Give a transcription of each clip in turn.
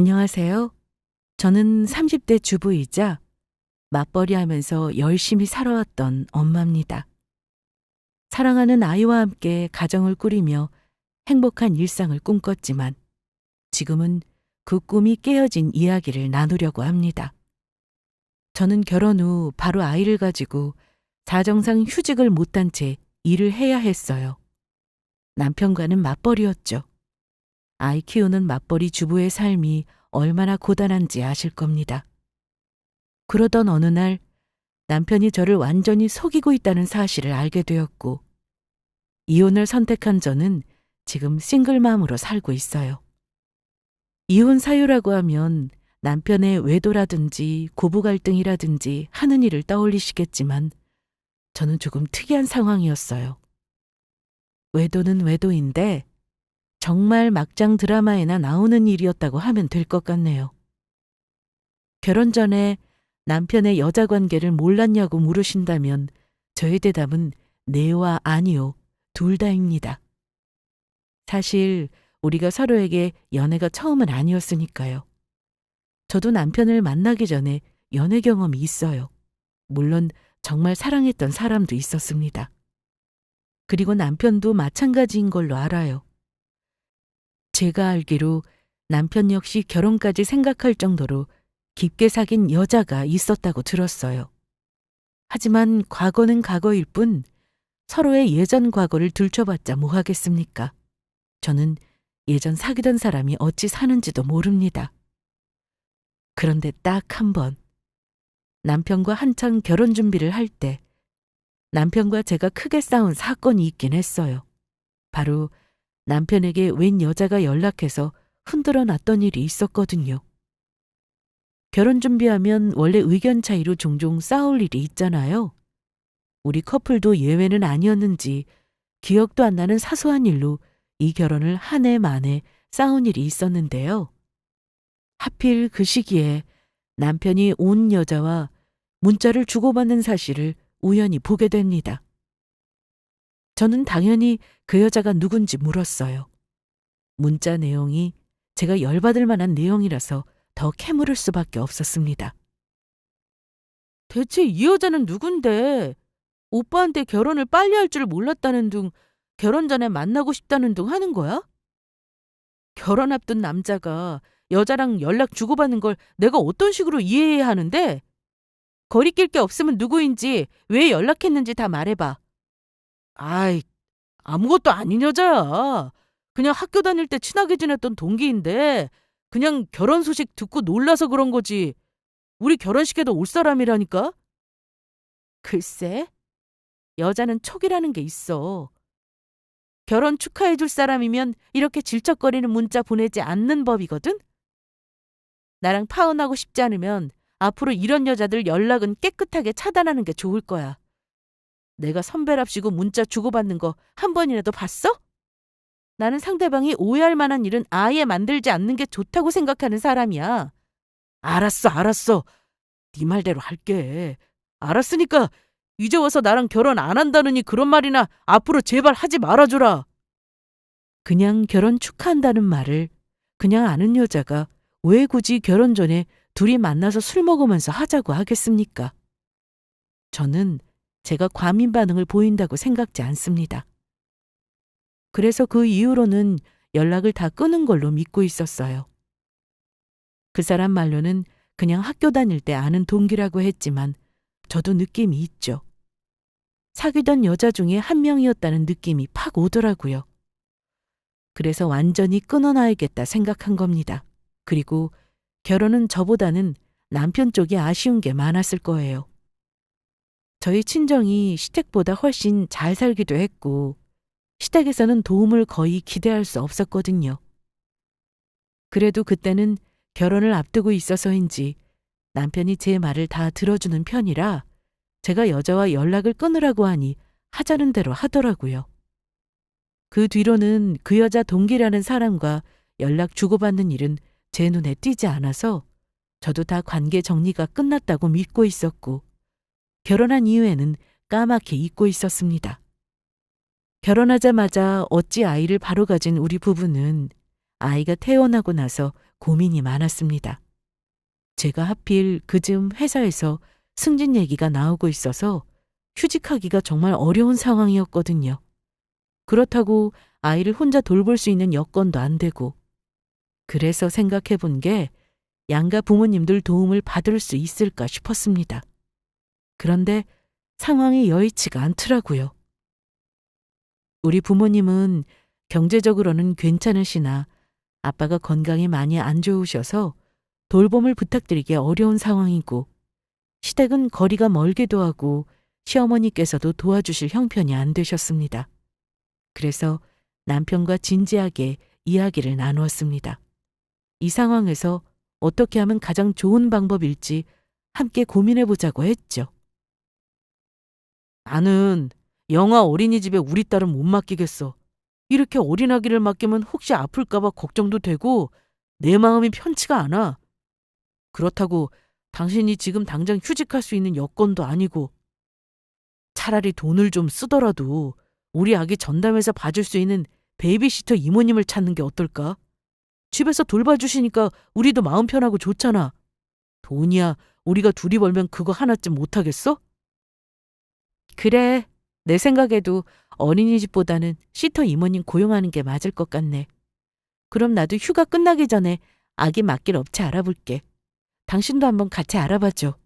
안녕하세요. 저는 30대 주부이자 맞벌이 하면서 열심히 살아왔던 엄마입니다. 사랑하는 아이와 함께 가정을 꾸리며 행복한 일상을 꿈꿨지만 지금은 그 꿈이 깨어진 이야기를 나누려고 합니다. 저는 결혼 후 바로 아이를 가지고 사정상 휴직을 못한 채 일을 해야 했어요. 남편과는 맞벌이였죠. 아이 키우는 맞벌이 주부의 삶이 얼마나 고단한지 아실 겁니다. 그러던 어느 날 남편이 저를 완전히 속이고 있다는 사실을 알게 되었고, 이혼을 선택한 저는 지금 싱글맘으로 살고 있어요. 이혼 사유라고 하면 남편의 외도라든지 고부 갈등이라든지 하는 일을 떠올리시겠지만 저는 조금 특이한 상황이었어요. 외도는 외도인데 정말 막장 드라마에나 나오는 일이었다고 하면 될 것 같네요. 결혼 전에 남편의 여자 관계를 몰랐냐고 물으신다면 저의 대답은 네와 아니요, 둘 다입니다. 사실 우리가 서로에게 연애가 처음은 아니었으니까요. 저도 남편을 만나기 전에 연애 경험이 있어요. 물론 정말 사랑했던 사람도 있었습니다. 그리고 남편도 마찬가지인 걸로 알아요. 제가 알기로 남편 역시 결혼까지 생각할 정도로 깊게 사귄 여자가 있었다고 들었어요. 하지만 과거는 과거일 뿐 서로의 예전 과거를 들춰봤자 뭐 하겠습니까? 저는 예전 사귀던 사람이 어찌 사는지도 모릅니다. 그런데 딱 한 번, 남편과 한창 결혼 준비를 할 때 남편과 제가 크게 싸운 사건이 있긴 했어요. 바로 남편에게 웬 여자가 연락해서 흔들어 놨던 일이 있었거든요. 결혼 준비하면 원래 의견 차이로 종종 싸울 일이 있잖아요. 우리 커플도 예외는 아니었는지 기억도 안 나는 사소한 일로 이 결혼을 한 해 만에 싸운 일이 있었는데요. 하필 그 시기에 남편이 온 여자와 문자를 주고받는 사실을 우연히 보게 됩니다. 저는 당연히 그 여자가 누군지 물었어요. 문자 내용이 제가 열받을 만한 내용이라서 더 캐물을 수밖에 없었습니다. 대체 이 여자는 누군데? 오빠한테 결혼을 빨리 할 줄 몰랐다는 둥, 결혼 전에 만나고 싶다는 둥 하는 거야? 결혼 앞둔 남자가 여자랑 연락 주고받는 걸 내가 어떤 식으로 이해해야 하는데? 거리낄 게 없으면 누구인지, 왜 연락했는지 다 말해봐. 아이, 아무것도 아닌 여자야. 그냥 학교 다닐 때 친하게 지냈던 동기인데 그냥 결혼 소식 듣고 놀라서 그런 거지. 우리 결혼식에도 올 사람이라니까? 글쎄, 여자는 촉이라는 게 있어. 결혼 축하해줄 사람이면 이렇게 질척거리는 문자 보내지 않는 법이거든? 나랑 파혼하고 싶지 않으면 앞으로 이런 여자들 연락은 깨끗하게 차단하는 게 좋을 거야. 내가 선배랍시고 문자 주고받는 거 한 번이라도 봤어? 나는 상대방이 오해할 만한 일은 아예 만들지 않는 게 좋다고 생각하는 사람이야. 알았어. 네 말대로 할게. 알았으니까 이제 와서 나랑 결혼 안 한다느니 그런 말이나 앞으로 제발 하지 말아줘라. 그냥 결혼 축하한다는 말을 그냥 아는 여자가 왜 굳이 결혼 전에 둘이 만나서 술 먹으면서 하자고 하겠습니까? 저는 제가 과민 반응을 보인다고 생각지 않습니다. 그래서 그 이후로는 연락을 다 끊은 걸로 믿고 있었어요. 그 사람 말로는 그냥 학교 다닐 때 아는 동기라고 했지만 저도 느낌이 있죠. 사귀던 여자 중에 한 명이었다는 느낌이 팍 오더라고요. 그래서 완전히 끊어놔야겠다 생각한 겁니다. 그리고 결혼은 저보다는 남편 쪽이 아쉬운 게 많았을 거예요. 저희 친정이 시댁보다 훨씬 잘 살기도 했고 시댁에서는 도움을 거의 기대할 수 없었거든요. 그래도 그때는 결혼을 앞두고 있어서인지 남편이 제 말을 다 들어주는 편이라 제가 여자와 연락을 끊으라고 하니 하자는 대로 하더라고요. 그 뒤로는 그 여자 동기라는 사람과 연락 주고받는 일은 제 눈에 띄지 않아서 저도 다 관계 정리가 끝났다고 믿고 있었고 결혼한 이후에는 까맣게 잊고 있었습니다. 결혼하자마자 어찌 아이를 바로 가진 우리 부부는 아이가 태어나고 나서 고민이 많았습니다. 제가 하필 그즈음 회사에서 승진 얘기가 나오고 있어서 휴직하기가 정말 어려운 상황이었거든요. 그렇다고 아이를 혼자 돌볼 수 있는 여건도 안 되고. 그래서 생각해 본 게 양가 부모님들 도움을 받을 수 있을까 싶었습니다. 그런데 상황이 여의치가 않더라고요. 우리 부모님은 경제적으로는 괜찮으시나 아빠가 건강이 많이 안 좋으셔서 돌봄을 부탁드리기 어려운 상황이고, 시댁은 거리가 멀기도 하고 시어머니께서도 도와주실 형편이 안 되셨습니다. 그래서 남편과 진지하게 이야기를 나누었습니다. 이 상황에서 어떻게 하면 가장 좋은 방법일지 함께 고민해 보자고 했죠. 나는 영아 어린이집에 우리 딸은 못 맡기겠어. 이렇게 어린아기를 맡기면 혹시 아플까봐 걱정도 되고 내 마음이 편치가 않아. 그렇다고 당신이 지금 당장 휴직할 수 있는 여건도 아니고, 차라리 돈을 좀 쓰더라도 우리 아기 전담해서 봐줄 수 있는 베이비시터 이모님을 찾는 게 어떨까? 집에서 돌봐주시니까 우리도 마음 편하고 좋잖아. 돈이야 우리가 둘이 벌면 그거 하나쯤 못하겠어? 그래, 내 생각에도 어린이집보다는 시터 이모님 고용하는 게 맞을 것 같네. 그럼 나도 휴가 끝나기 전에 아기 맡길 업체 알아볼게. 당신도 한번 같이 알아봐줘.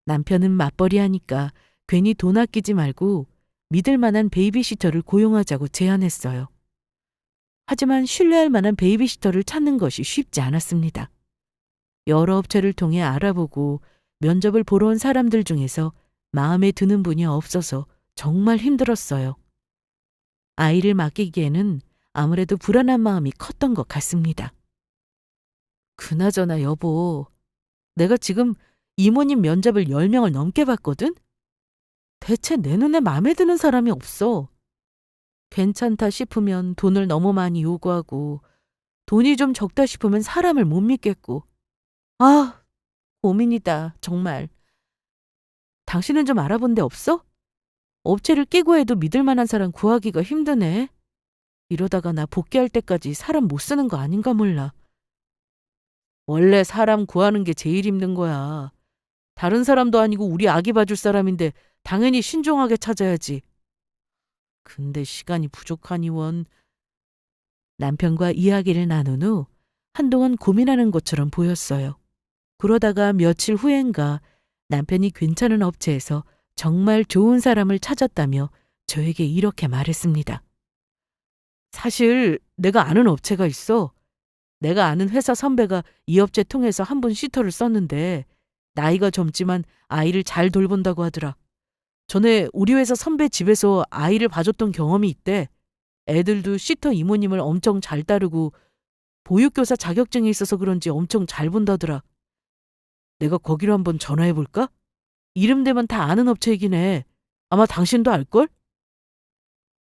남편은 맞벌이 하니까 괜히 돈 아끼지 말고 믿을 만한 베이비시터를 고용하자고 제안했어요. 하지만 신뢰할 만한 베이비시터를 찾는 것이 쉽지 않았습니다. 여러 업체를 통해 알아보고 면접을 보러 온 사람들 중에서 마음에 드는 분이 없어서 정말 힘들었어요. 아이를 맡기기에는 아무래도 불안한 마음이 컸던 것 같습니다. 그나저나 여보, 내가 지금 이모님 면접을 10명을 넘게 봤거든? 대체 내 눈에 마음에 드는 사람이 없어. 괜찮다 싶으면 돈을 너무 많이 요구하고, 돈이 좀 적다 싶으면 사람을 못 믿겠고. 아, 고민이다, 정말. 당신은 좀 알아본 데 없어? 업체를 끼고 해도 믿을 만한 사람 구하기가 힘드네. 이러다가 나 복귀할 때까지 사람 못 쓰는 거 아닌가 몰라. 원래 사람 구하는 게 제일 힘든 거야. 다른 사람도 아니고 우리 아기 봐줄 사람인데 당연히 신중하게 찾아야지. 근데 시간이 부족하니 원. 남편과 이야기를 나눈 후 한동안 고민하는 것처럼 보였어요. 그러다가 며칠 후엔가 남편이 괜찮은 업체에서 정말 좋은 사람을 찾았다며 저에게 이렇게 말했습니다. 사실 내가 아는 업체가 있어. 내가 아는 회사 선배가 이 업체 통해서 한 번 시터를 썼는데 나이가 젊지만 아이를 잘 돌본다고 하더라. 전에 우리 회사 선배 집에서 아이를 봐줬던 경험이 있대. 애들도 시터 이모님을 엄청 잘 따르고 보육교사 자격증이 있어서 그런지 엄청 잘 본다더라. 내가 거기로 한번 전화해볼까? 이름대만 다 아는 업체이긴 해. 아마 당신도 알걸?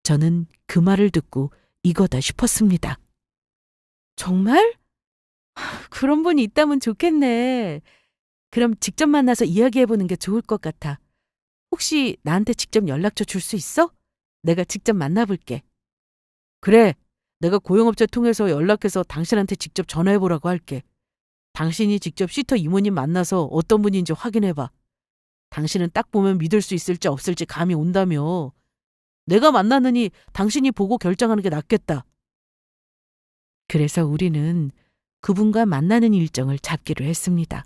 저는 그 말을 듣고 이거다 싶었습니다. 정말? 그런 분이 있다면 좋겠네. 그럼 직접 만나서 이야기해보는 게 좋을 것 같아. 혹시 나한테 직접 연락처 줄 수 있어? 내가 직접 만나볼게. 그래, 내가 고용업체 통해서 연락해서 당신한테 직접 전화해보라고 할게. 당신이 직접 시터 이모님 만나서 어떤 분인지 확인해봐. 당신은 딱 보면 믿을 수 있을지 없을지 감이 온다며. 내가 만나느니 당신이 보고 결정하는 게 낫겠다. 그래서 우리는 그분과 만나는 일정을 잡기로 했습니다.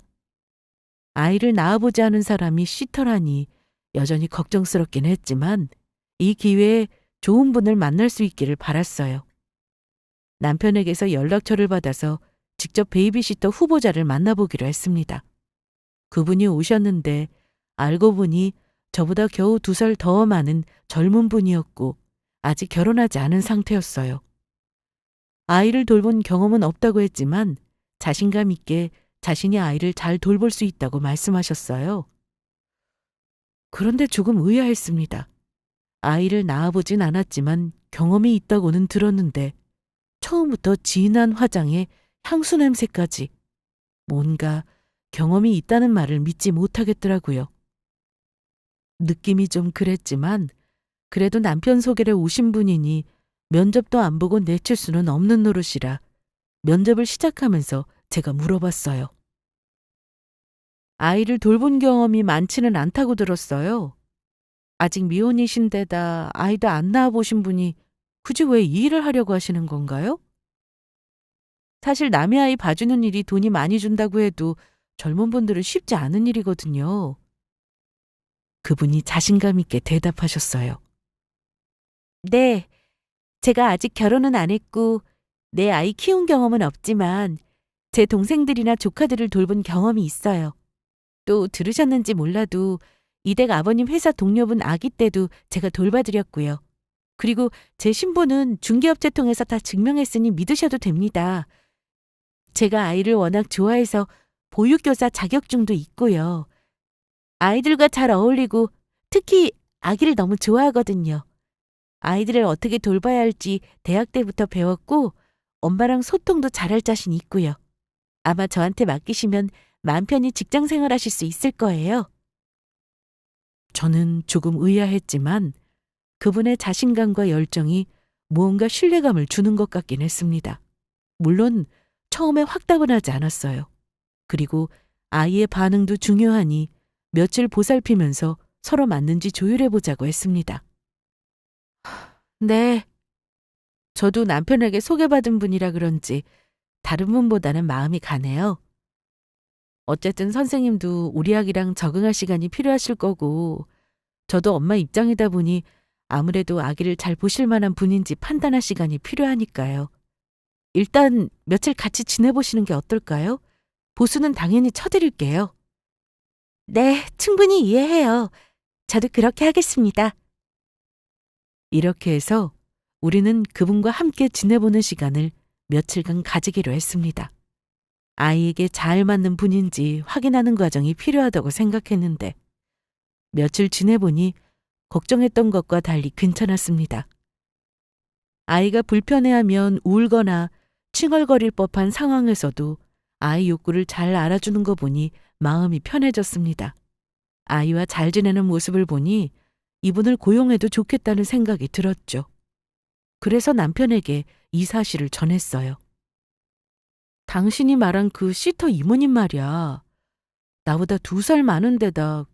아이를 낳아보지 않은 사람이 시터라니 여전히 걱정스럽긴 했지만 이 기회에 좋은 분을 만날 수 있기를 바랐어요. 남편에게서 연락처를 받아서 직접 베이비시터 후보자를 만나보기로 했습니다. 그분이 오셨는데 알고 보니 저보다 겨우 2살 더 많은 젊은 분이었고 아직 결혼하지 않은 상태였어요. 아이를 돌본 경험은 없다고 했지만 자신감 있게 자신이 아이를 잘 돌볼 수 있다고 말씀하셨어요. 그런데 조금 의아했습니다. 아이를 낳아보진 않았지만 경험이 있다고는 들었는데 처음부터 진한 화장에 향수 냄새까지 뭔가 경험이 있다는 말을 믿지 못하겠더라고요. 느낌이 좀 그랬지만 그래도 남편 소개로 오신 분이니 면접도 안 보고 내칠 수는 없는 노릇이라 면접을 시작하면서 제가 물어봤어요. 아이를 돌본 경험이 많지는 않다고 들었어요. 아직 미혼이신데다 아이도 안 낳아보신 분이 굳이 왜 이 일을 하려고 하시는 건가요? 사실 남의 아이 봐주는 일이 돈이 많이 준다고 해도 젊은 분들은 쉽지 않은 일이거든요. 그분이 자신감 있게 대답하셨어요. 네, 제가 아직 결혼은 안 했고 내 아이 키운 경험은 없지만 제 동생들이나 조카들을 돌본 경험이 있어요. 또 들으셨는지 몰라도 이댁 아버님 회사 동료분 아기 때도 제가 돌봐드렸고요. 그리고 제 신분은 중개업체 통해서 다 증명했으니 믿으셔도 됩니다. 제가 아이를 워낙 좋아해서 보육교사 자격증도 있고요. 아이들과 잘 어울리고 특히 아기를 너무 좋아하거든요. 아이들을 어떻게 돌봐야 할지 대학 때부터 배웠고 엄마랑 소통도 잘할 자신 있고요. 아마 저한테 맡기시면 마음 편히 직장 생활하실 수 있을 거예요. 저는 조금 의아했지만 그분의 자신감과 열정이 무언가 신뢰감을 주는 것 같긴 했습니다. 물론 처음에 확답은 하지 않았어요. 그리고 아이의 반응도 중요하니 며칠 보살피면서 서로 맞는지 조율해보자고 했습니다. 네. 저도 남편에게 소개받은 분이라 그런지 다른 분보다는 마음이 가네요. 어쨌든 선생님도 우리 아기랑 적응할 시간이 필요하실 거고 저도 엄마 입장이다 보니 아무래도 아기를 잘 보실 만한 분인지 판단할 시간이 필요하니까요. 일단 며칠 같이 지내보시는 게 어떨까요? 보수는 당연히 쳐드릴게요. 네, 충분히 이해해요. 저도 그렇게 하겠습니다. 이렇게 해서 우리는 그분과 함께 지내보는 시간을 며칠간 가지기로 했습니다. 아이에게 잘 맞는 분인지 확인하는 과정이 필요하다고 생각했는데 며칠 지내보니 걱정했던 것과 달리 괜찮았습니다. 아이가 불편해하면 울거나 칭얼거릴 법한 상황에서도 아이 욕구를 잘 알아주는 거 보니 마음이 편해졌습니다. 아이와 잘 지내는 모습을 보니 이분을 고용해도 좋겠다는 생각이 들었죠. 그래서 남편에게 이 사실을 전했어요. 당신이 말한 그 시터 이모님 말이야. 나보다 2살 많은데다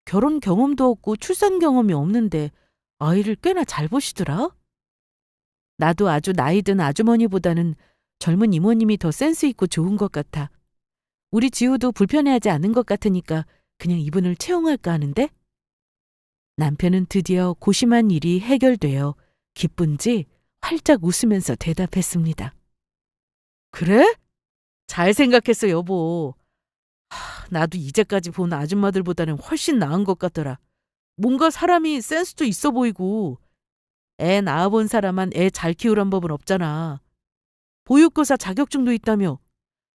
결혼 경험도 없고 출산 경험이 없는데 아이를 꽤나 잘 보시더라? 나도 아주 나이 든 아주머니보다는 젊은 이모님이 더 센스 있고 좋은 것 같아. 우리 지우도 불편해하지 않은 것 같으니까 그냥 이분을 채용할까 하는데? 남편은 드디어 고심한 일이 해결되어 기쁜지 활짝 웃으면서 대답했습니다. 그래? 잘 생각했어, 여보. 나도 이제까지 본 아줌마들보다는 훨씬 나은 것 같더라. 뭔가 사람이 센스도 있어 보이고 애 낳아본 사람만 애 잘 키우란 법은 없잖아. 보육교사 자격증도 있다며.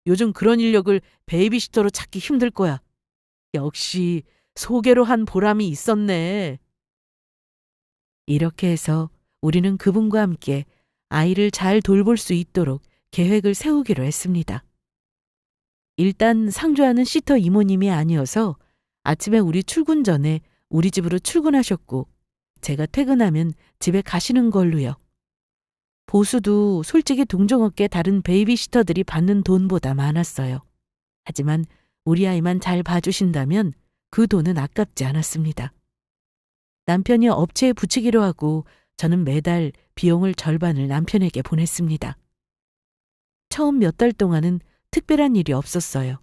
요즘 그런 인력을 베이비시터로 찾기 힘들 거야. 역시 소개로 한 보람이 있었네. 이렇게 해서 우리는 그분과 함께 아이를 잘 돌볼 수 있도록 계획을 세우기로 했습니다. 일단 상주하는 시터 이모님이 아니어서 아침에 우리 출근 전에 우리 집으로 출근하셨고 제가 퇴근하면 집에 가시는 걸로요. 보수도 솔직히 동종업계 다른 베이비시터들이 받는 돈보다 많았어요. 하지만 우리 아이만 잘 봐주신다면 그 돈은 아깝지 않았습니다. 남편이 업체에 붙이기로 하고 저는 매달 비용을 절반을 남편에게 보냈습니다. 처음 몇 달 동안은 특별한 일이 없었어요.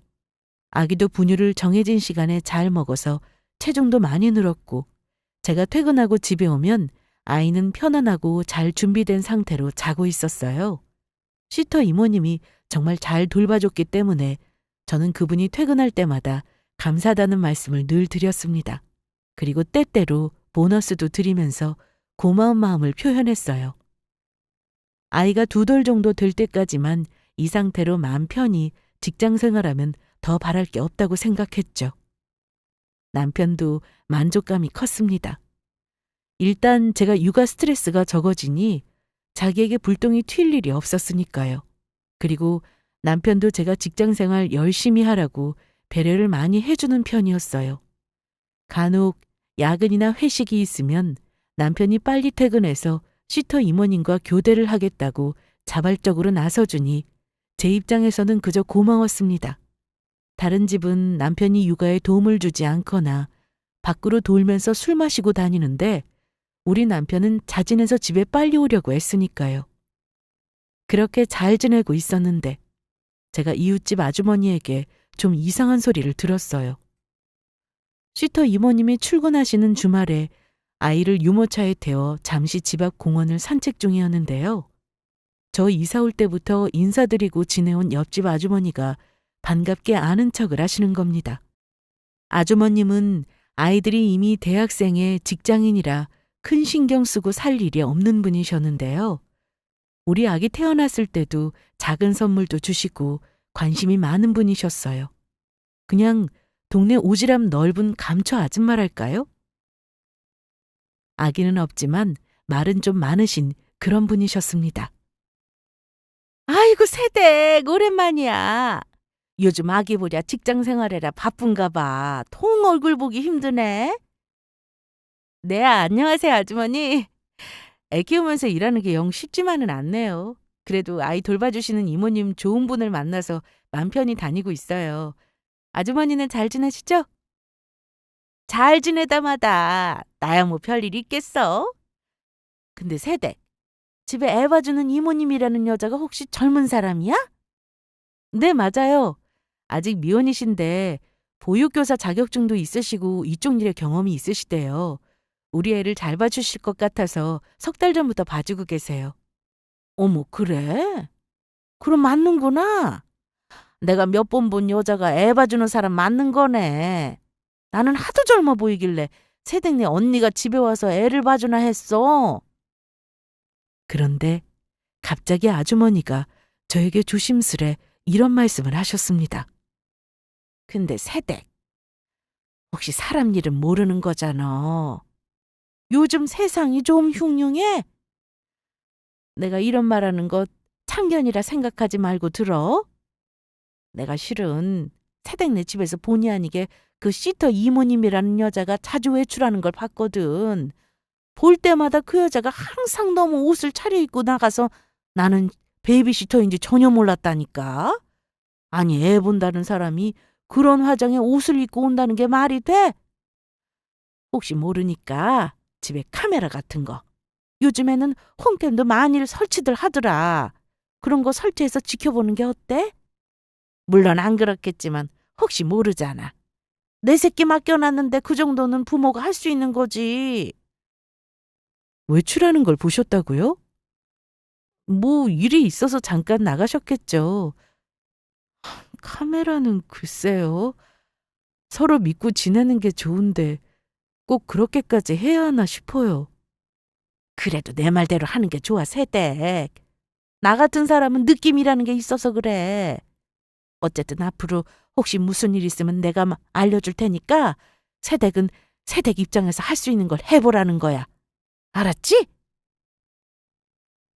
아기도 분유를 정해진 시간에 잘 먹어서 체중도 많이 늘었고 제가 퇴근하고 집에 오면 아이는 편안하고 잘 준비된 상태로 자고 있었어요. 시터 이모님이 정말 잘 돌봐줬기 때문에 저는 그분이 퇴근할 때마다 감사하다는 말씀을 늘 드렸습니다. 그리고 때때로 보너스도 드리면서 고마운 마음을 표현했어요. 아이가 2돌 정도 될 때까지만 이 상태로 마음 편히 직장 생활하면 더 바랄 게 없다고 생각했죠. 남편도 만족감이 컸습니다. 일단 제가 육아 스트레스가 적어지니 자기에게 불똥이 튈 일이 없었으니까요. 그리고 남편도 제가 직장 생활 열심히 하라고 배려를 많이 해주는 편이었어요. 간혹 야근이나 회식이 있으면 남편이 빨리 퇴근해서 시터 이모님과 교대를 하겠다고 자발적으로 나서주니 제 입장에서는 그저 고마웠습니다. 다른 집은 남편이 육아에 도움을 주지 않거나 밖으로 돌면서 술 마시고 다니는데 우리 남편은 자진해서 집에 빨리 오려고 했으니까요. 그렇게 잘 지내고 있었는데 제가 이웃집 아주머니에게 좀 이상한 소리를 들었어요. 시터 이모님이 출근하시는 주말에 아이를 유모차에 태워 잠시 집 앞 공원을 산책 중이었는데요. 저 이사 올 때부터 인사드리고 지내온 옆집 아주머니가 반갑게 아는 척을 하시는 겁니다. 아주머님은 아이들이 이미 대학생에 직장인이라 큰 신경 쓰고 살 일이 없는 분이셨는데요. 우리 아기 태어났을 때도 작은 선물도 주시고 관심이 많은 분이셨어요. 그냥 동네 오지랖 넓은 감초 아줌마랄까요? 아기는 없지만 말은 좀 많으신 그런 분이셨습니다. 아이고 새댁 오랜만이야. 요즘 아기 보랴 직장 생활해라 바쁜가 봐. 통 얼굴 보기 힘드네. 네, 안녕하세요 아주머니. 애 키우면서 일하는 게 영 쉽지만은 않네요. 그래도 아이 돌봐주시는 이모님 좋은 분을 만나서 맘 편히 다니고 있어요. 아주머니는 잘 지내시죠? 잘 지내다마다 나야 뭐 별일 있겠어? 근데 새댁, 집에 애 봐주는 이모님이라는 여자가 혹시 젊은 사람이야? 네, 맞아요. 아직 미혼이신데 보육교사 자격증도 있으시고 이쪽 일에 경험이 있으시대요. 우리 애를 잘 봐주실 것 같아서 석 달 전부터 봐주고 계세요. 어머, 그래? 그럼 맞는구나. 내가 몇 번 본 여자가 애 봐주는 사람 맞는 거네. 나는 하도 젊어 보이길래 새댁네 언니가 집에 와서 애를 봐주나 했어. 그런데 갑자기 아주머니가 저에게 조심스레 이런 말씀을 하셨습니다. 근데 새댁, 혹시 사람 일은 모르는 거잖아. 요즘 세상이 좀 흉흉해? 내가 이런 말하는 것 참견이라 생각하지 말고 들어. 내가 실은 새댁네 집에서 본의 아니게 그 시터 이모님이라는 여자가 자주 외출하는 걸 봤거든. 볼 때마다 그 여자가 항상 너무 옷을 차려입고 나가서 나는 베이비시터인지 전혀 몰랐다니까. 아니 애 본다는 사람이 그런 화장에 옷을 입고 온다는 게 말이 돼? 혹시 모르니까 집에 카메라 같은 거. 요즘에는 홈캠도 많이들 설치들 하더라. 그런 거 설치해서 지켜보는 게 어때? 물론 안 그렇겠지만 혹시 모르잖아. 내 새끼 맡겨놨는데 그 정도는 부모가 할 수 있는 거지. 외출하는 걸 보셨다고요? 뭐 일이 있어서 잠깐 나가셨겠죠. 카메라는 글쎄요. 서로 믿고 지내는 게 좋은데 꼭 그렇게까지 해야 하나 싶어요. 그래도 내 말대로 하는 게 좋아, 새댁. 나 같은 사람은 느낌이라는 게 있어서 그래. 어쨌든 앞으로 혹시 무슨 일 있으면 내가 알려줄 테니까 새댁은 새댁 입장에서 할 수 있는 걸 해보라는 거야. 알았지?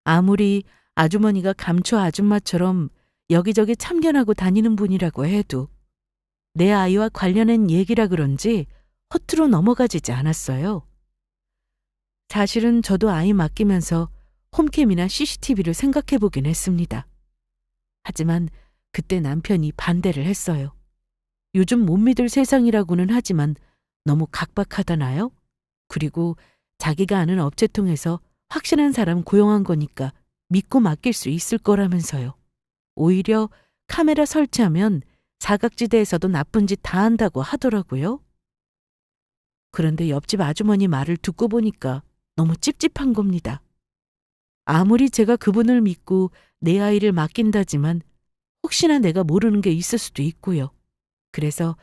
아무리 아주머니가 감초 아줌마처럼 여기저기 참견하고 다니는 분이라고 해도 내 아이와 관련한 얘기라 그런지 허투루 넘어가지지 않았어요. 사실은 저도 아이 맡기면서 홈캠이나 CCTV를 생각해 보긴 했습니다. 하지만 그때 남편이 반대를 했어요. 요즘 못 믿을 세상이라고는 하지만 너무 각박하다나요? 그리고 자기가 아는 업체 통해서 확실한 사람 고용한 거니까 믿고 맡길 수 있을 거라면서요. 오히려 카메라 설치하면 사각지대에서도 나쁜 짓 다 한다고 하더라고요. 그런데 옆집 아주머니 말을 듣고 보니까 너무 찝찝한 겁니다. 아무리 제가 그분을 믿고 내 아이를 맡긴다지만 혹시나 내가 모르는 게 있을 수도 있고요. 그래서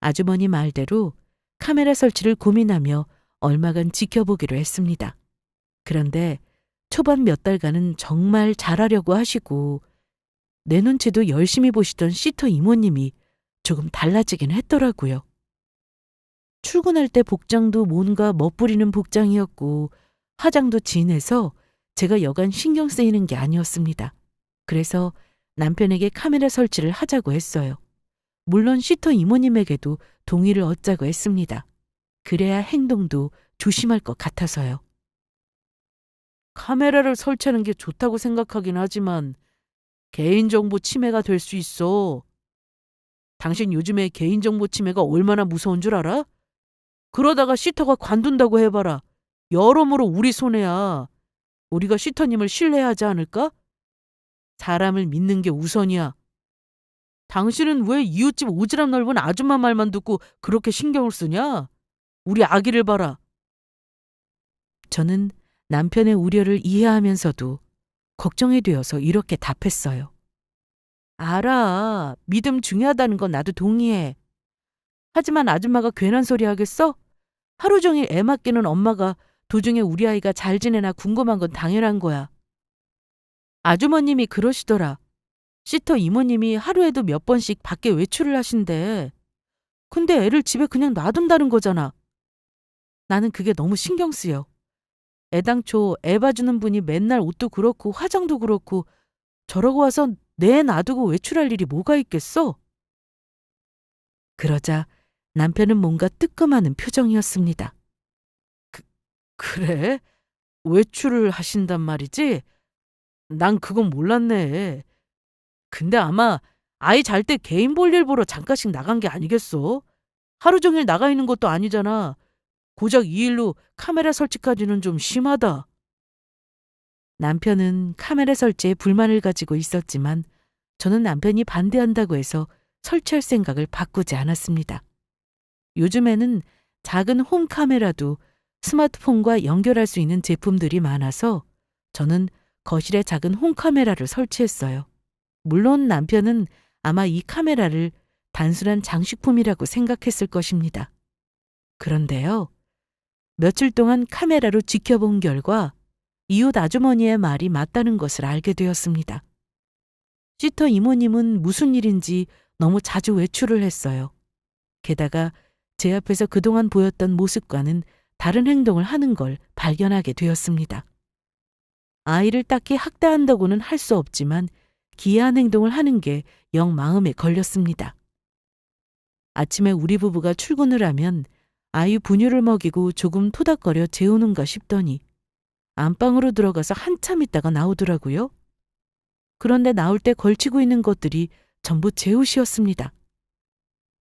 아주머니 말대로 카메라 설치를 고민하며 얼마간 지켜보기로 했습니다. 그런데 초반 몇 달간은 정말 잘하려고 하시고 내 눈치도 열심히 보시던 시터 이모님이 조금 달라지긴 했더라고요. 출근할 때 복장도 뭔가 멋부리는 복장이었고 화장도 진해서 제가 여간 신경 쓰이는 게 아니었습니다. 그래서 남편에게 카메라 설치를 하자고 했어요. 물론 시터 이모님에게도 동의를 얻자고 했습니다. 그래야 행동도 조심할 것 같아서요. 카메라를 설치하는 게 좋다고 생각하긴 하지만 개인정보 침해가 될 수 있어. 당신 요즘에 개인정보 침해가 얼마나 무서운 줄 알아? 그러다가 시터가 관둔다고 해봐라. 여러모로 우리 손해야. 우리가 시터님을 신뢰하지 않을까? 사람을 믿는 게 우선이야. 당신은 왜 이웃집 오지랖 넓은 아줌마 말만 듣고 그렇게 신경을 쓰냐? 우리 아기를 봐라. 저는 남편의 우려를 이해하면서도 걱정이 되어서 이렇게 답했어요. 알아. 믿음 중요하다는 건 나도 동의해. 하지만 아줌마가 괜한 소리 하겠어? 하루 종일 애 맡기는 엄마가 도중에 우리 아이가 잘 지내나 궁금한 건 당연한 거야. 아주머님이 그러시더라. 시터 이모님이 하루에도 몇 번씩 밖에 외출을 하신대. 근데 애를 집에 그냥 놔둔다는 거잖아. 나는 그게 너무 신경 쓰여. 애당초 애 봐주는 분이 맨날 옷도 그렇고 화장도 그렇고 저러고 와서 내 놔두고 외출할 일이 뭐가 있겠어? 그러자 남편은 뭔가 뜨끔하는 표정이었습니다. 그래? 외출을 하신단 말이지? 난 그건 몰랐네. 근데 아마 아이 잘 때 개인 볼일 보러 잠깐씩 나간 게 아니겠어? 하루 종일 나가 있는 것도 아니잖아. 고작 이 일로 카메라 설치까지는 좀 심하다. 남편은 카메라 설치에 불만을 가지고 있었지만 저는 남편이 반대한다고 해서 설치할 생각을 바꾸지 않았습니다. 요즘에는 작은 홈 카메라도 스마트폰과 연결할 수 있는 제품들이 많아서 저는 거실에 작은 홈 카메라를 설치했어요. 물론 남편은 아마 이 카메라를 단순한 장식품이라고 생각했을 것입니다. 그런데요, 며칠 동안 카메라로 지켜본 결과 이웃 아주머니의 말이 맞다는 것을 알게 되었습니다. 시터 이모님은 무슨 일인지 너무 자주 외출을 했어요. 게다가 제 앞에서 그동안 보였던 모습과는 다른 행동을 하는 걸 발견하게 되었습니다. 아이를 딱히 학대한다고는 할 수 없지만 기이한 행동을 하는 게 영 마음에 걸렸습니다. 아침에 우리 부부가 출근을 하면 아이 분유를 먹이고 조금 토닥거려 재우는가 싶더니 안방으로 들어가서 한참 있다가 나오더라고요. 그런데 나올 때 걸치고 있는 것들이 전부 제 옷이었습니다.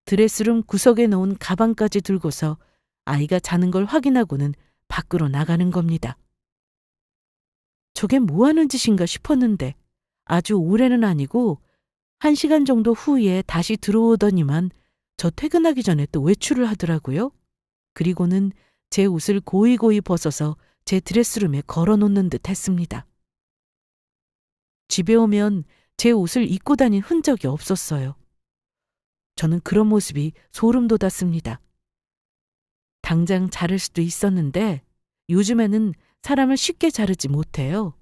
드레스룸 구석에 놓은 가방까지 들고서 아이가 자는 걸 확인하고는 밖으로 나가는 겁니다. 저게 뭐 하는 짓인가 싶었는데 아주 오래는 아니고 1시간 정도 후에 다시 들어오더니만 저 퇴근하기 전에 또 외출을 하더라고요. 그리고는 제 옷을 고이고이 벗어서 제 드레스룸에 걸어놓는 듯 했습니다. 집에 오면 제 옷을 입고 다닌 흔적이 없었어요. 저는 그런 모습이 소름 돋았습니다. 당장 자를 수도 있었는데 요즘에는 사람을 쉽게 자르지 못해요.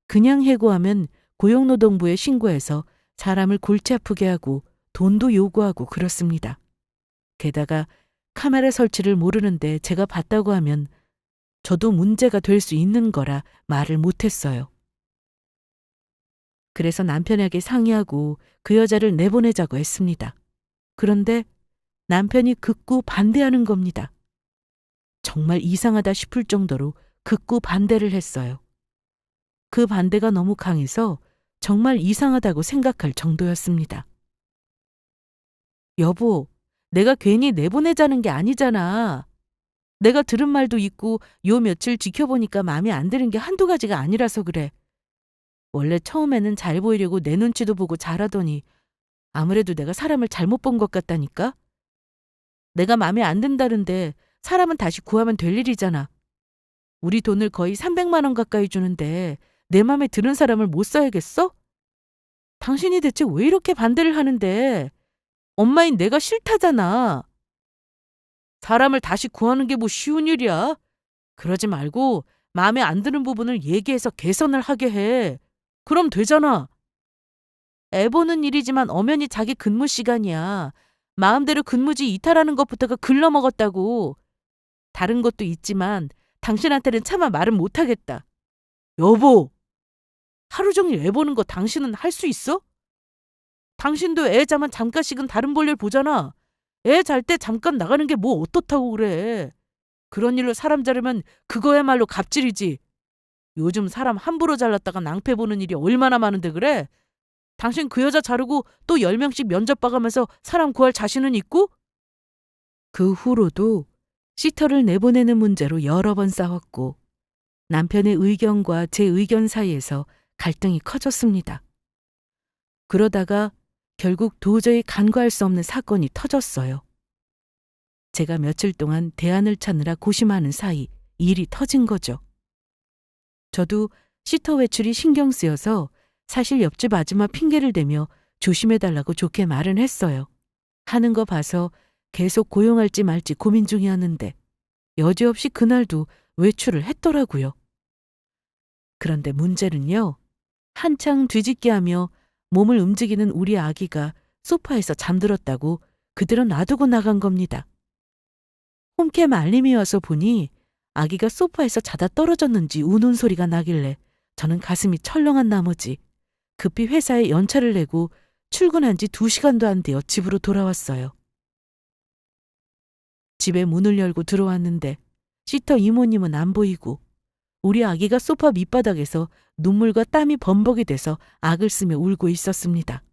그냥 해고하면 고용노동부에 신고해서 사람을 골치 아프게 하고 돈도 요구하고 그렇습니다. 게다가 카메라 설치를 모르는데 제가 봤다고 하면 저도 문제가 될 수 있는 거라 말을 못했어요. 그래서 남편에게 상의하고 그 여자를 내보내자고 했습니다. 그런데 남편이 극구 반대하는 겁니다. 정말 이상하다 싶을 정도로 극구 반대를 했어요. 그 반대가 너무 강해서 정말 이상하다고 생각할 정도였습니다. 여보, 내가 괜히 내보내자는 게 아니잖아. 내가 들은 말도 있고 요 며칠 지켜보니까 마음에 안 드는 게 한두 가지가 아니라서 그래. 원래 처음에는 잘 보이려고 내 눈치도 보고 잘하더니 아무래도 내가 사람을 잘못 본 것 같다니까? 내가 마음에 안 든다는데 사람은 다시 구하면 될 일이잖아. 우리 돈을 거의 300만 원 가까이 주는데 내 맘에 드는 사람을 못 써야겠어? 당신이 대체 왜 이렇게 반대를 하는데? 엄마인 내가 싫다잖아. 사람을 다시 구하는 게 뭐 쉬운 일이야? 그러지 말고 마음에 안 드는 부분을 얘기해서 개선을 하게 해. 그럼 되잖아. 애 보는 일이지만 엄연히 자기 근무 시간이야. 마음대로 근무지 이탈하는 것부터가 글러먹었다고. 다른 것도 있지만 당신한테는 차마 말은 못하겠다. 여보, 하루 종일 애 보는 거 당신은 할 수 있어? 당신도 애 자면 잠깐씩은 다른 볼일 보잖아. 애 잘 때 잠깐 나가는 게 뭐 어떻다고 그래. 그런 일로 사람 자르면 그거야말로 갑질이지. 요즘 사람 함부로 잘랐다가 낭패 보는 일이 얼마나 많은데 그래? 당신 그 여자 자르고 또 10명씩 면접 봐가면서 사람 구할 자신은 있고? 그 후로도 시터를 내보내는 문제로 여러 번 싸웠고 남편의 의견과 제 의견 사이에서 갈등이 커졌습니다. 그러다가 결국 도저히 간과할 수 없는 사건이 터졌어요. 제가 며칠 동안 대안을 찾느라 고심하는 사이 일이 터진 거죠. 저도 시터 외출이 신경 쓰여서 사실 옆집 아줌마 핑계를 대며 조심해달라고 좋게 말은 했어요. 하는 거 봐서 계속 고용할지 말지 고민 중이었는데 여지없이 그날도 외출을 했더라고요. 그런데 문제는요. 한창 뒤집게 하며 몸을 움직이는 우리 아기가 소파에서 잠들었다고 그대로 놔두고 나간 겁니다. 홈캠 알림이 와서 보니 아기가 소파에서 자다 떨어졌는지 우는 소리가 나길래 저는 가슴이 철렁한 나머지 급히 회사에 연차를 내고 출근한 지 2시간도 안 되어 집으로 돌아왔어요. 집에 문을 열고 들어왔는데 시터 이모님은 안 보이고 우리 아기가 소파 밑바닥에서 눈물과 땀이 범벅이 돼서 악을 쓰며 울고 있었습니다.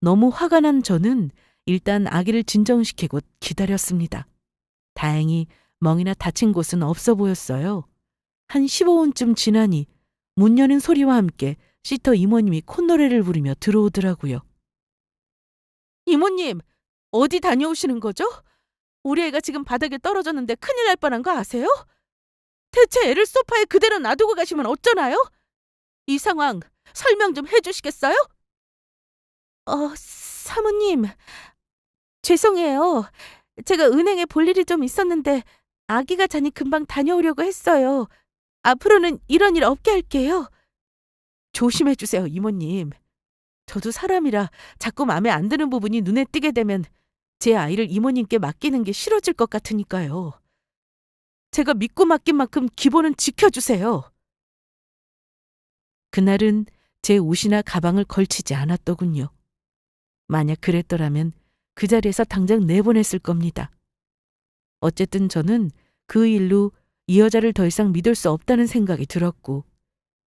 너무 화가 난 저는 일단 아기를 진정시키고 기다렸습니다. 다행히 멍이나 다친 곳은 없어 보였어요. 한 15분쯤 지나니 문 여는 소리와 함께 시터 이모님이 콧노래를 부르며 들어오더라고요. 이모님, 어디 다녀오시는 거죠? 우리 애가 지금 바닥에 떨어졌는데 큰일 날 뻔한 거 아세요? 대체 애를 소파에 그대로 놔두고 가시면 어쩌나요? 이 상황 설명 좀 해주시겠어요? 사모님, 죄송해요. 제가 은행에 볼 일이 좀 있었는데 아기가 자니 금방 다녀오려고 했어요. 앞으로는 이런 일 없게 할게요. 조심해 주세요, 이모님. 저도 사람이라 자꾸 마음에 안 드는 부분이 눈에 띄게 되면 제 아이를 이모님께 맡기는 게 싫어질 것 같으니까요. 제가 믿고 맡긴 만큼 기본은 지켜주세요. 그날은 제 옷이나 가방을 걸치지 않았더군요. 만약 그랬더라면 그 자리에서 당장 내보냈을 겁니다. 어쨌든 저는 그 일로 이 여자를 더 이상 믿을 수 없다는 생각이 들었고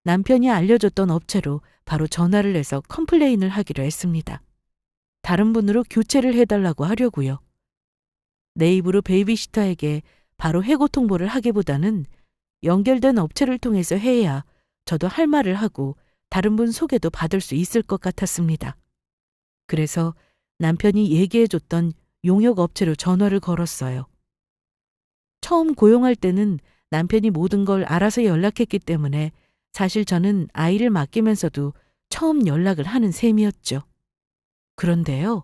남편이 알려줬던 업체로 바로 전화를 해서 컴플레인을 하기로 했습니다. 다른 분으로 교체를 해달라고 하려고요. 내 입으로 베이비시터에게 바로 해고 통보를 하기보다는 연결된 업체를 통해서 해야 저도 할 말을 하고 다른 분 소개도 받을 수 있을 것 같았습니다. 그래서 남편이 얘기해줬던 용역 업체로 전화를 걸었어요. 처음 고용할 때는 남편이 모든 걸 알아서 연락했기 때문에 사실 저는 아이를 맡기면서도 처음 연락을 하는 셈이었죠. 그런데요.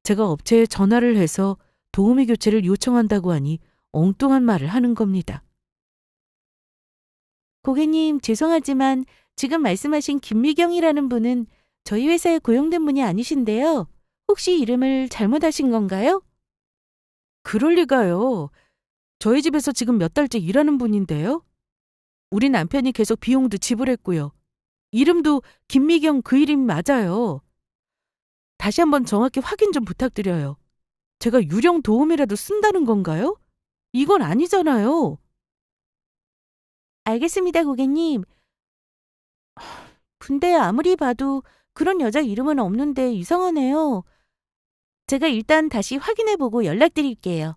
제가 업체에 전화를 해서 도우미 교체를 요청한다고 하니 엉뚱한 말을 하는 겁니다. 고객님, 죄송하지만 지금 말씀하신 김미경이라는 분은 저희 회사에 고용된 분이 아니신데요. 혹시 이름을 잘못하신 건가요? 그럴 리가요. 저희 집에서 지금 몇 달째 일하는 분인데요. 우리 남편이 계속 비용도 지불했고요. 이름도 김미경 그 이름이 맞아요. 다시 한번 정확히 확인 좀 부탁드려요. 제가 유령 도움이라도 쓴다는 건가요? 이건 아니잖아요. 알겠습니다, 고객님. 근데 아무리 봐도 그런 여자 이름은 없는데 이상하네요. 제가 일단 다시 확인해보고 연락드릴게요.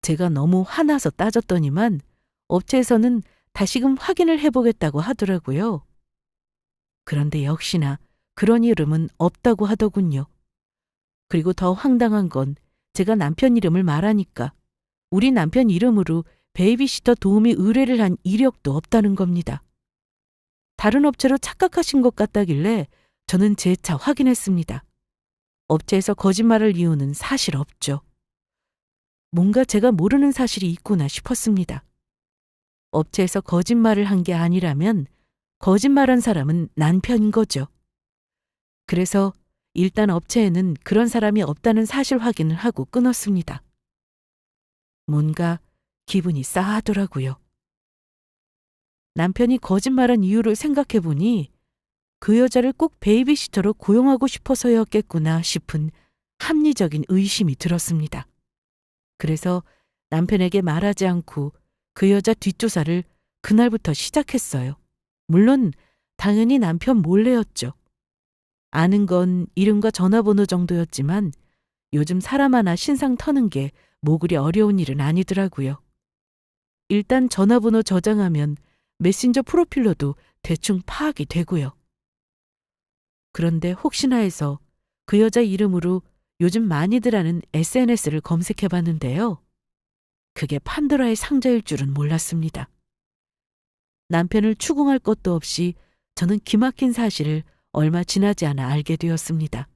제가 너무 화나서 따졌더니만 업체에서는 다시금 확인을 해보겠다고 하더라고요. 그런데 역시나 그런 이름은 없다고 하더군요. 그리고 더 황당한 건 제가 남편 이름을 말하니까 우리 남편 이름으로 베이비시터 도우미 의뢰를 한 이력도 없다는 겁니다. 다른 업체로 착각하신 것 같다길래 저는 재차 확인했습니다. 업체에서 거짓말을 이유는 사실 없죠. 뭔가 제가 모르는 사실이 있구나 싶었습니다. 업체에서 거짓말을 한 게 아니라면 거짓말한 사람은 남편인 거죠. 그래서 일단 업체에는 그런 사람이 없다는 사실 확인을 하고 끊었습니다. 뭔가 기분이 싸하더라고요. 남편이 거짓말한 이유를 생각해보니 그 여자를 꼭 베이비시터로 고용하고 싶어서였겠구나 싶은 합리적인 의심이 들었습니다. 그래서 남편에게 말하지 않고 그 여자 뒷조사를 그날부터 시작했어요. 물론 당연히 남편 몰래였죠. 아는 건 이름과 전화번호 정도였지만 요즘 사람 하나 신상 터는 게 뭐 그리 어려운 일은 아니더라고요. 일단 전화번호 저장하면 메신저 프로필로도 대충 파악이 되고요. 그런데 혹시나 해서 그 여자 이름으로 요즘 많이들 하는 SNS를 검색해 봤는데요. 그게 판도라의 상자일 줄은 몰랐습니다. 남편을 추궁할 것도 없이 저는 기막힌 사실을 얼마 지나지 않아 알게 되었습니다.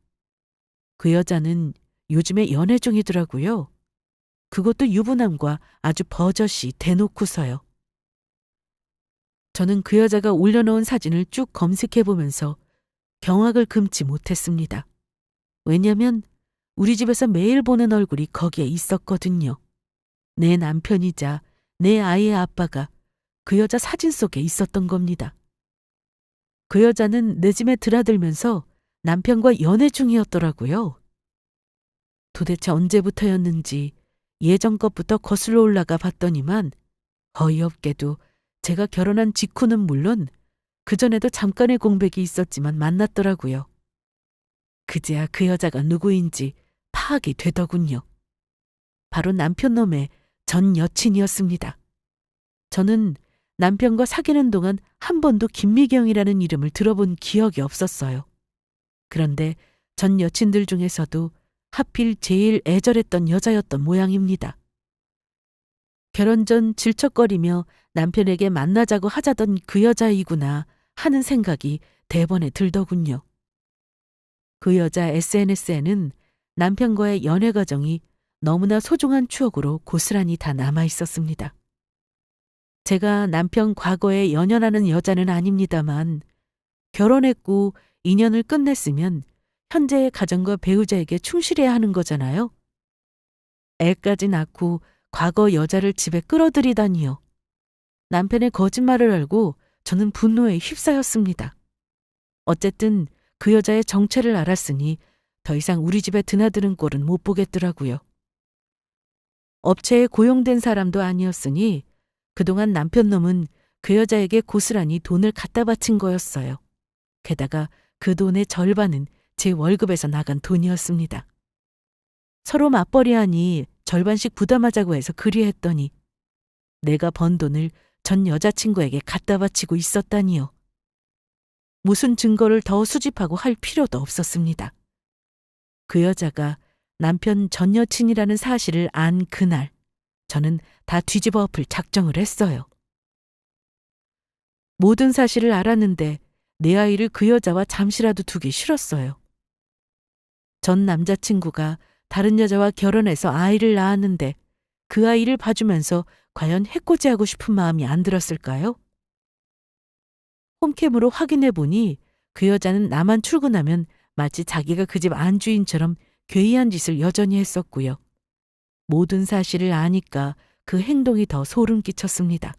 그 여자는 요즘에 연애 중이더라고요. 그것도 유부남과 아주 버젓이 대놓고서요. 저는 그 여자가 올려놓은 사진을 쭉 검색해 보면서 경악을 금치 못했습니다. 왜냐면 우리 집에서 매일 보는 얼굴이 거기에 있었거든요. 내 남편이자 내 아이의 아빠가 그 여자 사진 속에 있었던 겁니다. 그 여자는 내 집에 드나들면서 남편과 연애 중이었더라고요. 도대체 언제부터였는지 예전 것부터 거슬러 올라가 봤더니만 어이없게도 제가 결혼한 직후는 물론 그전에도 잠깐의 공백이 있었지만 만났더라고요. 그제야 그 여자가 누구인지 파악이 되더군요. 바로 남편 놈의 전 여친이었습니다. 저는 남편과 사귀는 동안 한 번도 김미경이라는 이름을 들어본 기억이 없었어요. 그런데 전 여친들 중에서도 하필 제일 애절했던 여자였던 모양입니다. 결혼 전 질척거리며 남편에게 만나자고 하자던 그 여자이구나 하는 생각이 대번에 들더군요. 그 여자 SNS에는 남편과의 연애 과정이 너무나 소중한 추억으로 고스란히 다 남아 있었습니다. 제가 남편 과거에 연연하는 여자는 아닙니다만 결혼했고 인연을 끝냈으면 현재의 가정과 배우자에게 충실해야 하는 거잖아요. 애까지 낳고 과거 여자를 집에 끌어들이다니요. 남편의 거짓말을 알고 저는 분노에 휩싸였습니다. 어쨌든 그 여자의 정체를 알았으니 더 이상 우리 집에 드나드는 꼴은 못 보겠더라고요. 업체에 고용된 사람도 아니었으니 그동안 남편 놈은 그 여자에게 고스란히 돈을 갖다 바친 거였어요. 게다가 그 돈의 절반은 제 월급에서 나간 돈이었습니다. 서로 맞벌이하니 절반씩 부담하자고 해서 그리했더니 내가 번 돈을 전 여자친구에게 갖다 바치고 있었다니요. 무슨 증거를 더 수집하고 할 필요도 없었습니다. 그 여자가 남편 전 여친이라는 사실을 안 그날 저는 다 뒤집어 엎을 작정을 했어요. 모든 사실을 알았는데 내 아이를 그 여자와 잠시라도 두기 싫었어요. 전 남자친구가 다른 여자와 결혼해서 아이를 낳았는데 그 아이를 봐주면서 과연 해코지하고 싶은 마음이 안 들었을까요? 홈캠으로 확인해 보니 그 여자는 나만 출근하면 마치 자기가 그 집 안주인처럼 괴이한 짓을 여전히 했었고요. 모든 사실을 아니까 그 행동이 더 소름 끼쳤습니다.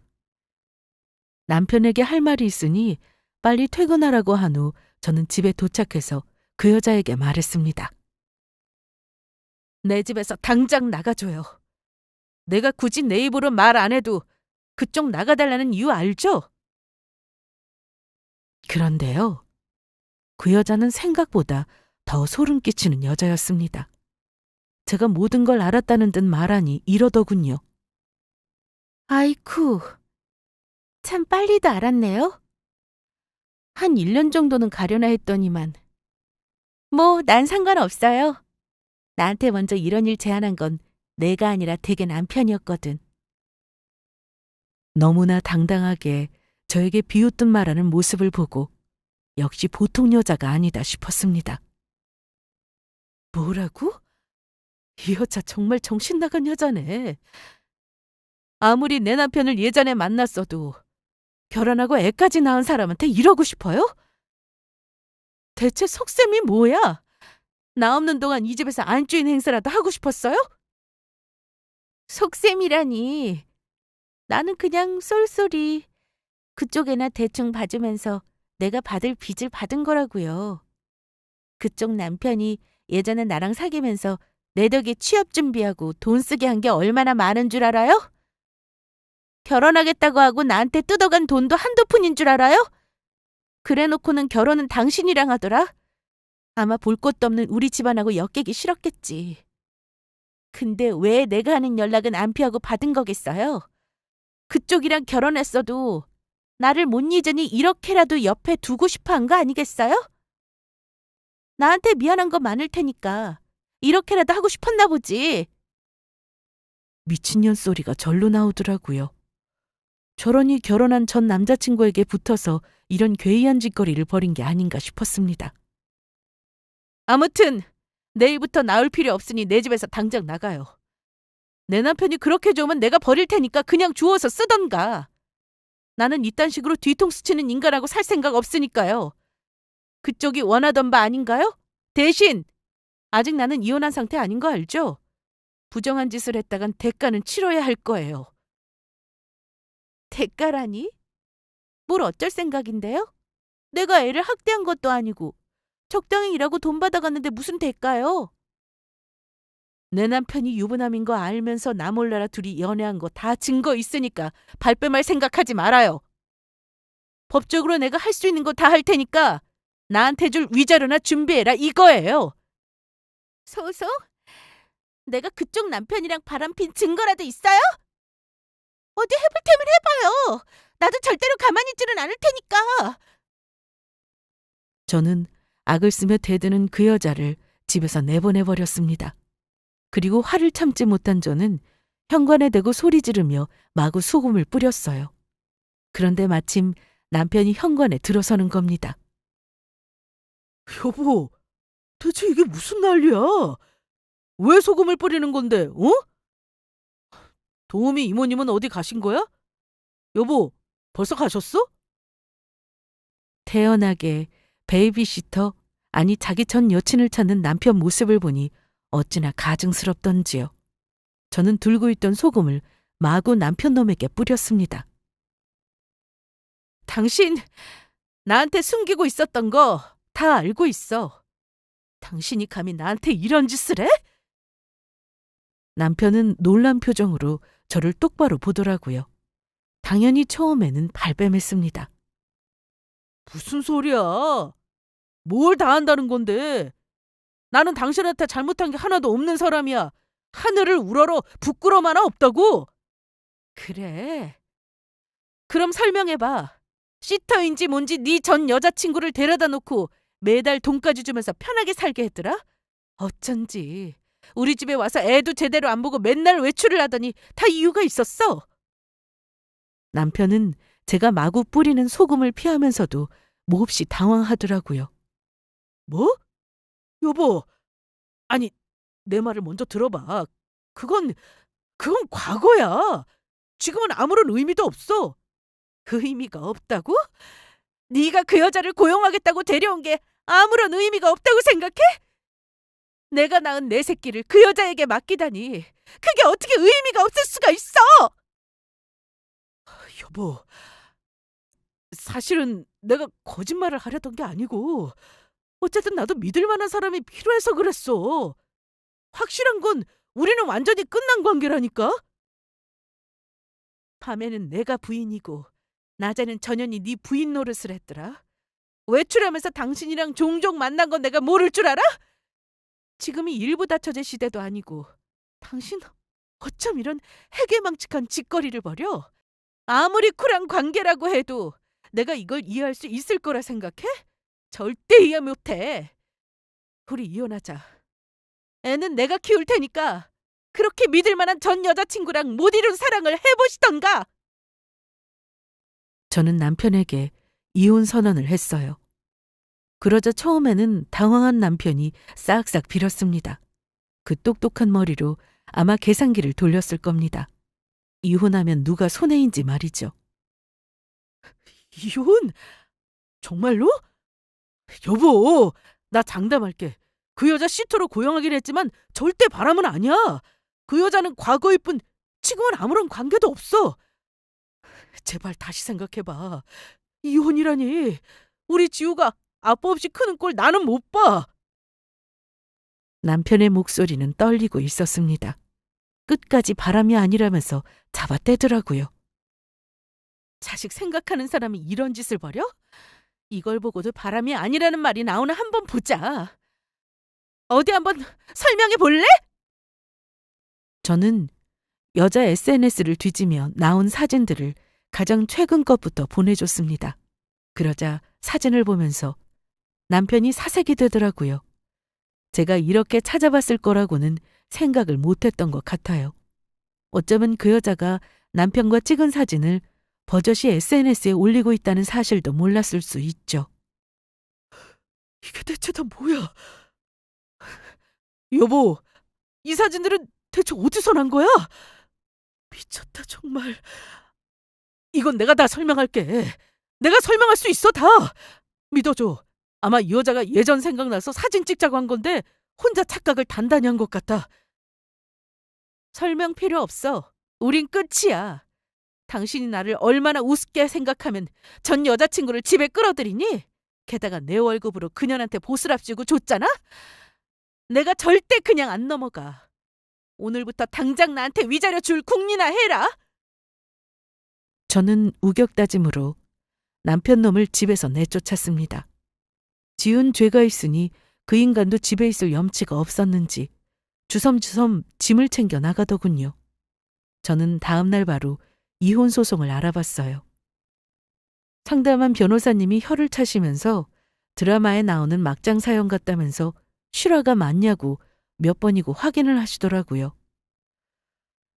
남편에게 할 말이 있으니 빨리 퇴근하라고 한 후 저는 집에 도착해서 그 여자에게 말했습니다. 내 집에서 당장 나가줘요. 내가 굳이 내 입으로 말 안 해도 그쪽 나가달라는 이유 알죠? 그런데요. 그 여자는 생각보다 더 소름 끼치는 여자였습니다. 제가 모든 걸 알았다는 듯 말하니 이러더군요. 아이쿠, 참 빨리도 알았네요. 한 1년 정도는 가려나 했더니만. 뭐, 난 상관없어요. 나한테 먼저 이런 일 제안한 건 내가 아니라 댁의 남편이었거든. 너무나 당당하게 저에게 비웃듯 말하는 모습을 보고 역시 보통 여자가 아니다 싶었습니다. 뭐라고? 이 여자 정말 정신 나간 여자네. 아무리 내 남편을 예전에 만났어도 결혼하고 애까지 낳은 사람한테 이러고 싶어요? 대체 속셈이 뭐야? 나 없는 동안 이 집에서 안주인 행세라도 하고 싶었어요? 속셈이라니. 나는 그냥 쏠쏠이 그쪽에나 대충 봐주면서 내가 받을 빚을 받은 거라고요. 그쪽 남편이 예전에 나랑 사귀면서 내 덕에 취업 준비하고 돈 쓰게 한 게 얼마나 많은 줄 알아요? 결혼하겠다고 하고 나한테 뜯어간 돈도 한두 푼인 줄 알아요? 그래놓고는 결혼은 당신이랑 하더라. 아마 볼 것도 없는 우리 집안하고 엮이기 싫었겠지. 근데 왜 내가 하는 연락은 안 피하고 받은 거겠어요? 그쪽이랑 결혼했어도 나를 못 잊으니 이렇게라도 옆에 두고 싶어 한 거 아니겠어요? 나한테 미안한 거 많을 테니까 이렇게라도 하고 싶었나 보지. 미친년 소리가 절로 나오더라고요. 저러니 결혼한 전 남자친구에게 붙어서 이런 괴이한 짓거리를 벌인 게 아닌가 싶었습니다. 아무튼 내일부터 나올 필요 없으니 내 집에서 당장 나가요. 내 남편이 그렇게 좋으면 내가 버릴 테니까 그냥 주워서 쓰던가. 나는 이딴 식으로 뒤통수 치는 인간하고 살 생각 없으니까요. 그쪽이 원하던 바 아닌가요? 대신 아직 나는 이혼한 상태 아닌 거 알죠? 부정한 짓을 했다간 대가는 치러야 할 거예요. 대가라니? 뭘 어쩔 생각인데요? 내가 애를 학대한 것도 아니고 적당히 일하고 돈 받아갔는데 무슨 대가요? 내 남편이 유부남인 거 알면서 나 몰라라 둘이 연애한 거 다 증거 있으니까 발뺌할 생각하지 말아요. 법적으로 내가 할 수 있는 거 다 할 테니까 나한테 줄 위자료나 준비해라 이거예요. 소소? 내가 그쪽 남편이랑 바람핀 증거라도 있어요? 어디 해볼 테면 해봐요. 나도 절대로 가만히 있지는 않을 테니까. 저는 악을 쓰며 대드는 그 여자를 집에서 내보내버렸습니다. 그리고 화를 참지 못한 저는 현관에 대고 소리 지르며 마구 소금을 뿌렸어요. 그런데 마침 남편이 현관에 들어서는 겁니다. 여보, 대체 이게 무슨 난리야? 왜 소금을 뿌리는 건데, 어? 도우미 이모님은 어디 가신 거야? 여보, 벌써 가셨어? 태연하게 베이비시터, 아니 자기 전 여친을 찾는 남편 모습을 보니 어찌나 가증스럽던지요. 저는 들고 있던 소금을 마구 남편 놈에게 뿌렸습니다. 당신 나한테 숨기고 있었던 거 다 알고 있어. 당신이 감히 나한테 이런 짓을 해? 남편은 놀란 표정으로 저를 똑바로 보더라고요. 당연히 처음에는 발뺌했습니다. 무슨 소리야? 뭘 다 한다는 건데? 나는 당신한테 잘못한 게 하나도 없는 사람이야. 하늘을 우러러 부끄러움 하나 없다고? 그래. 그럼 설명해봐. 시터인지 뭔지 네 전 여자친구를 데려다 놓고 매달 돈까지 주면서 편하게 살게 했더라? 어쩐지 우리 집에 와서 애도 제대로 안 보고 맨날 외출을 하더니 다 이유가 있었어. 남편은 제가 마구 뿌리는 소금을 피하면서도 몹시 당황하더라고요. 뭐? 여보, 아니 내 말을 먼저 들어봐. 그건 과거야. 지금은 아무런 의미도 없어. 의미가 없다고? 네가 그 여자를 고용하겠다고 데려온 게 아무런 의미가 없다고 생각해? 내가 낳은 내 새끼를 그 여자에게 맡기다니 그게 어떻게 의미가 없을 수가 있어? 여보, 사실은 내가 거짓말을 하려던 게 아니고 어쨌든 나도 믿을 만한 사람이 필요해서 그랬어. 확실한 건 우리는 완전히 끝난 관계라니까? 밤에는 내가 부인이고 낮에는 전현이 네 부인 노릇을 했더라. 외출하면서 당신이랑 종종 만난 건 내가 모를 줄 알아? 지금이 일부 다처제 시대도 아니고 당신 어쩜 이런 해괴망측한 짓거리를 벌여? 아무리 쿨한 관계라고 해도 내가 이걸 이해할 수 있을 거라 생각해? 절대 이해 못해. 우리 이혼하자. 애는 내가 키울 테니까 그렇게 믿을 만한 전 여자친구랑 못 이룬 사랑을 해보시던가. 저는 남편에게 이혼 선언을 했어요. 그러자 처음에는 당황한 남편이 싹싹 빌었습니다. 그 똑똑한 머리로 아마 계산기를 돌렸을 겁니다. 이혼하면 누가 손해인지 말이죠. 이혼? 정말로? 여보, 나 장담할게. 그 여자 시터로 고용하긴 했지만 절대 바람은 아니야. 그 여자는 과거일 뿐 지금은 아무런 관계도 없어. 제발 다시 생각해봐. 이혼이라니. 우리 지우가 아빠 없이 크는 꼴 나는 못 봐. 남편의 목소리는 떨리고 있었습니다. 끝까지 바람이 아니라면서 잡아떼더라고요. 자식 생각하는 사람이 이런 짓을 벌여? 이걸 보고도 바람이 아니라는 말이 나오나 한번 보자. 어디 한번 설명해 볼래? 저는 여자 SNS를 뒤지며 나온 사진들을 가장 최근 것부터 보내줬습니다. 그러자 사진을 보면서 남편이 사색이 되더라고요. 제가 이렇게 찾아봤을 거라고는 생각을 못했던 것 같아요. 어쩌면 그 여자가 남편과 찍은 사진을 버젓이 SNS에 올리고 있다는 사실도 몰랐을 수 있죠. 이게 대체 다 뭐야? 여보, 이 사진들은 대체 어디서 난 거야? 미쳤다 정말. 이건 내가 다 설명할게. 내가 설명할 수 있어 다. 믿어줘. 아마 이 여자가 예전 생각나서 사진 찍자고 한 건데 혼자 착각을 단단히 한 것 같다. 설명 필요 없어. 우린 끝이야. 당신이 나를 얼마나 우습게 생각하면 전 여자친구를 집에 끌어들이니? 게다가 내 월급으로 그년한테 보스랍시고 줬잖아? 내가 절대 그냥 안 넘어가. 오늘부터 당장 나한테 위자료 줄 궁리나 해라. 저는 우격다짐으로 남편 놈을 집에서 내쫓았습니다. 지은 죄가 있으니 그 인간도 집에 있을 염치가 없었는지 주섬주섬 짐을 챙겨 나가더군요. 저는 다음 날 바로 이혼 소송을 알아봤어요. 상담한 변호사님이 혀를 차시면서 드라마에 나오는 막장 사연 같다면서 실화가 맞냐고 몇 번이고 확인을 하시더라고요.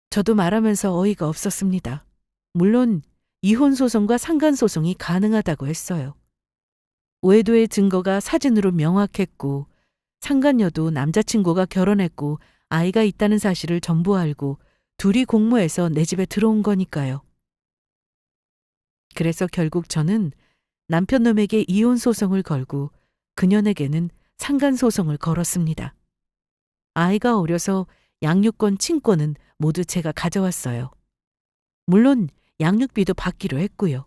저도 말하면서 어이가 없었습니다. 물론 이혼 소송과 상간 소송이 가능하다고 했어요. 외도의 증거가 사진으로 명확했고 상간녀도 남자친구가 결혼했고 아이가 있다는 사실을 전부 알고 둘이 공모해서 내 집에 들어온 거니까요. 그래서 결국 저는 남편 놈에게 이혼 소송을 걸고 그녀에게는 상간 소송을 걸었습니다. 아이가 어려서 양육권, 친권은 모두 제가 가져왔어요. 물론 양육비도 받기로 했고요.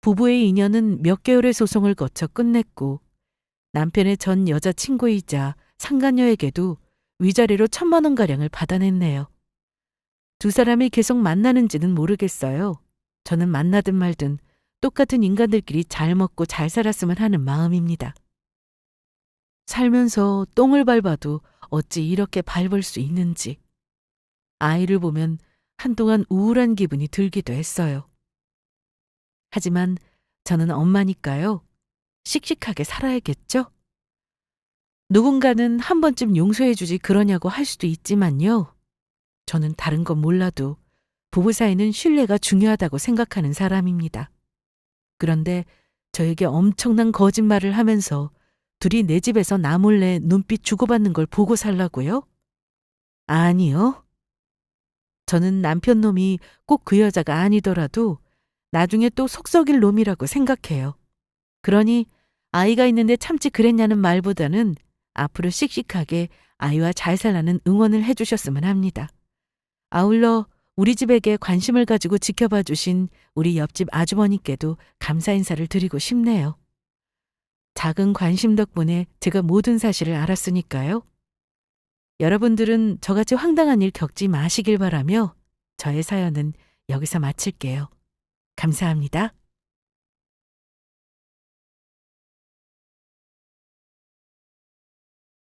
부부의 인연은 몇 개월의 소송을 거쳐 끝냈고 남편의 전 여자친구이자 상간녀에게도 위자료로 1,000만 원가량을 받아냈네요. 두 사람이 계속 만나는지는 모르겠어요. 저는 만나든 말든 똑같은 인간들끼리 잘 먹고 잘 살았으면 하는 마음입니다. 살면서 똥을 밟아도 어찌 이렇게 밟을 수 있는지. 아이를 보면 한동안 우울한 기분이 들기도 했어요. 하지만 저는 엄마니까요. 씩씩하게 살아야겠죠? 누군가는 한 번쯤 용서해주지 그러냐고 할 수도 있지만요. 저는 다른 건 몰라도 부부 사이는 신뢰가 중요하다고 생각하는 사람입니다. 그런데 저에게 엄청난 거짓말을 하면서 둘이 내 집에서 나 몰래 눈빛 주고받는 걸 보고 살라고요? 아니요. 저는 남편 놈이 꼭 그 여자가 아니더라도 나중에 또 속 썩일 놈이라고 생각해요. 그러니 아이가 있는데 참지 그랬냐는 말보다는 앞으로 씩씩하게 아이와 잘 살라는 응원을 해주셨으면 합니다. 아울러 우리 집에게 관심을 가지고 지켜봐 주신 우리 옆집 아주머니께도 감사 인사를 드리고 싶네요. 작은 관심 덕분에 제가 모든 사실을 알았으니까요. 여러분들은 저같이 황당한 일 겪지 마시길 바라며 저의 사연은 여기서 마칠게요. 감사합니다.